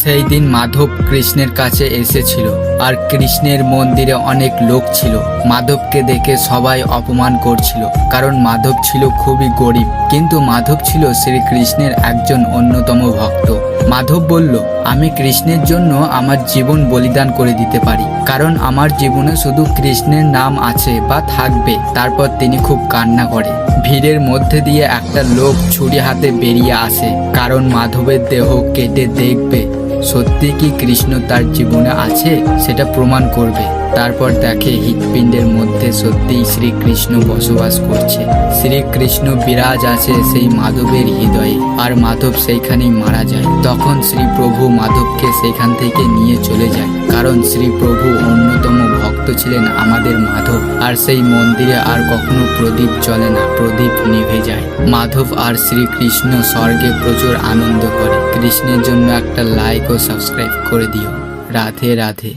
সেই দিন মাধব কৃষ্ণের কাছে এসেছিল আর কৃষ্ণের মন্দিরে অনেক লোক ছিল। মাধবকে দেখে সবাই অপমান করছিল, কারণ মাধব ছিল খুবই গরিব। কিন্তু মাধব ছিল শ্রীকৃষ্ণের একজন অন্যতম ভক্ত। মাধব বলল, আমি কৃষ্ণের জন্য আমার জীবন বলিদান করে দিতে পারি, কারণ আমার জীবনে শুধু কৃষ্ণের নাম আছে বা থাকবে। তারপর তিনি খুব কান্না করে। ভিড়ের মধ্যে দিয়ে একটা লোক ছুরি হাতে বেরিয়ে আসে, কারণ মাধবের দেহ কেটে দেখবে সত্যি কি কৃষ্ণ তার জীবনে আছে সেটা প্রমাণ করবে। তারপর দেখে হৃৎপিণ্ডের মধ্যে সত্যিই শ্রীকৃষ্ণ বসবাস করছে। শ্রীকৃষ্ণ বিরাজ আছে সেই মাধবের হৃদয়ে, আর মাধব সেইখানেই মারা যায়। তখন শ্রী প্রভু মাধবকে সেখান থেকে নিয়ে চলে যায়, কারণ শ্রী প্রভু অন্যতম ভক্ত ছিলেন আমাদের মাধব। আর সেই মন্দিরে আর কখনো প্রদীপ জ্বলে না, প্রদীপ নিভে যায়। মাধব আর শ্রীকৃষ্ণ স্বর্গে প্রচুর আনন্দ করে। কৃষ্ণের জন্য একটা লাইক ও সাবস্ক্রাইব করে দিও। রাধে রাধে।